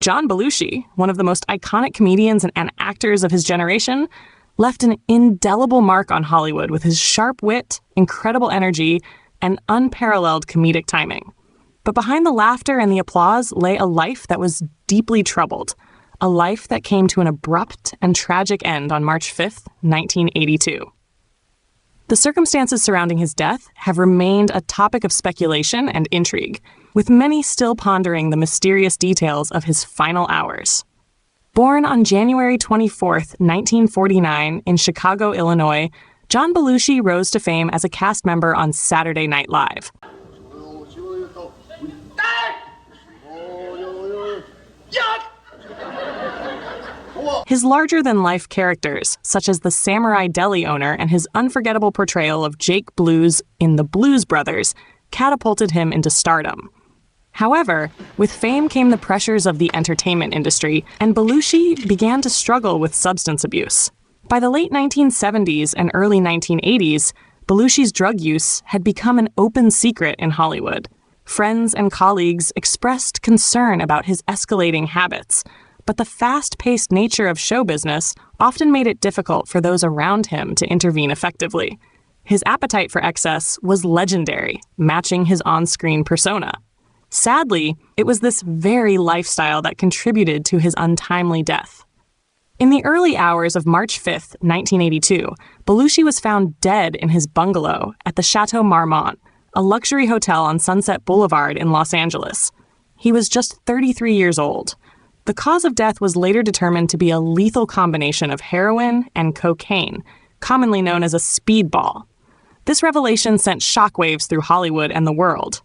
John Belushi, one of the most iconic comedians and actors of his generation, left an indelible mark on Hollywood with his sharp wit, incredible energy, and unparalleled comedic timing. But behind the laughter and the applause lay a life that was deeply troubled, a life that came to an abrupt and tragic end on March 5th, 1982. The circumstances surrounding his death have remained a topic of speculation and intrigue, with many still pondering the mysterious details of his final hours. Born on January 24, 1949, in Chicago, Illinois, John Belushi rose to fame as a cast member on Saturday Night Live. His larger-than-life characters, such as the Samurai Deli owner and his unforgettable portrayal of Jake Blues in The Blues Brothers, catapulted him into stardom. However, with fame came the pressures of the entertainment industry, and Belushi began to struggle with substance abuse. By the late 1970s and early 1980s, Belushi's drug use had become an open secret in Hollywood. Friends and colleagues expressed concern about his escalating habits, but the fast-paced nature of show business often made it difficult for those around him to intervene effectively. His appetite for excess was legendary, matching his on-screen persona. Sadly, it was this very lifestyle that contributed to his untimely death. In the early hours of March 5th, 1982, Belushi was found dead in his bungalow at the Chateau Marmont, a luxury hotel on Sunset Boulevard in Los Angeles. He was just 33 years old. The cause of death was later determined to be a lethal combination of heroin and cocaine, commonly known as a speedball. This revelation sent shockwaves through Hollywood and the world,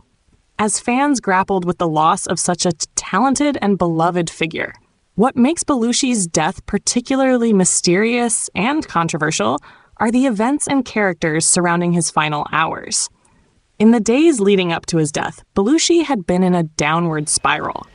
as fans grappled with the loss of such a talented and beloved figure. What makes Belushi's death particularly mysterious and controversial are the events and characters surrounding his final hours. In the days leading up to his death, Belushi had been in a downward spiral.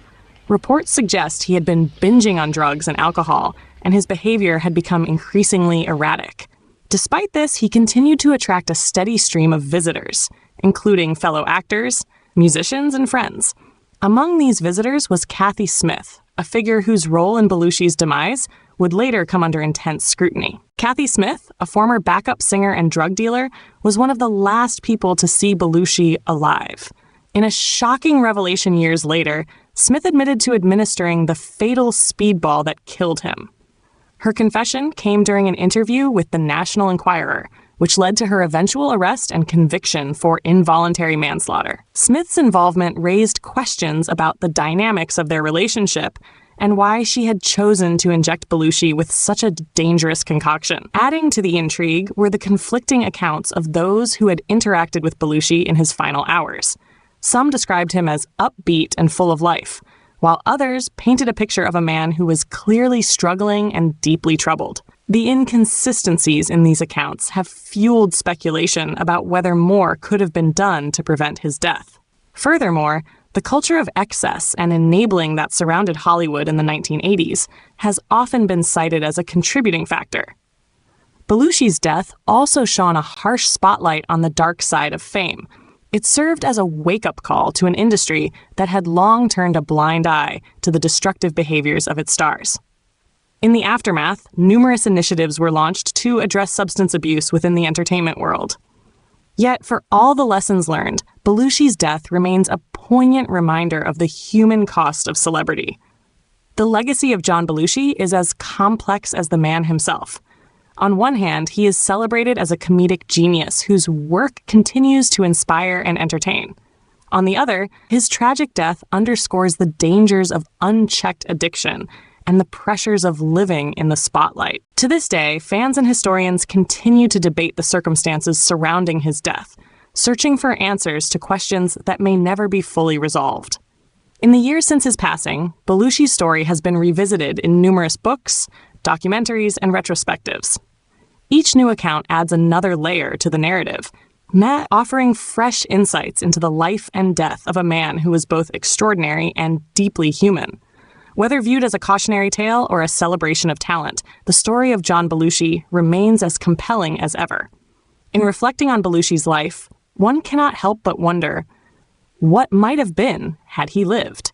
Reports suggest he had been binging on drugs and alcohol, and his behavior had become increasingly erratic. Despite this, he continued to attract a steady stream of visitors, including fellow actors, musicians, and friends. Among these visitors was Kathy Smith, a figure whose role in Belushi's demise would later come under intense scrutiny. Kathy Smith, a former backup singer and drug dealer, was one of the last people to see Belushi alive. In a shocking revelation years later, Smith admitted to administering the fatal speedball that killed him. Her confession came during an interview with the National Enquirer, which led to her eventual arrest and conviction for involuntary manslaughter. Smith's involvement raised questions about the dynamics of their relationship and why she had chosen to inject Belushi with such a dangerous concoction. Adding to the intrigue were the conflicting accounts of those who had interacted with Belushi in his final hours. Some described him as upbeat and full of life, while others painted a picture of a man who was clearly struggling and deeply troubled. The inconsistencies in these accounts have fueled speculation about whether more could have been done to prevent his death. Furthermore, the culture of excess and enabling that surrounded Hollywood in the 1980s has often been cited as a contributing factor. Belushi's death also shone a harsh spotlight on the dark side of fame. It served as a wake-up call to an industry that had long turned a blind eye to the destructive behaviors of its stars. In the aftermath, numerous initiatives were launched to address substance abuse within the entertainment world. Yet, for all the lessons learned, Belushi's death remains a poignant reminder of the human cost of celebrity. The legacy of John Belushi is as complex as the man himself. On one hand, he is celebrated as a comedic genius whose work continues to inspire and entertain. On the other, his tragic death underscores the dangers of unchecked addiction and the pressures of living in the spotlight. To this day, fans and historians continue to debate the circumstances surrounding his death, searching for answers to questions that may never be fully resolved. In the years since his passing, Belushi's story has been revisited in numerous books, documentaries, and retrospectives. Each new account adds another layer to the narrative, offering fresh insights into the life and death of a man who was both extraordinary and deeply human. Whether viewed as a cautionary tale or a celebration of talent, the story of John Belushi remains as compelling as ever. In reflecting on Belushi's life, one cannot help but wonder, what might have been had he lived?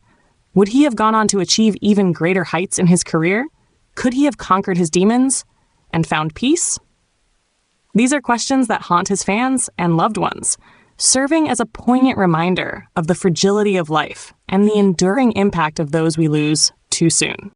Would he have gone on to achieve even greater heights in his career? Could he have conquered his demons and found peace? These are questions that haunt his fans and loved ones, serving as a poignant reminder of the fragility of life and the enduring impact of those we lose too soon.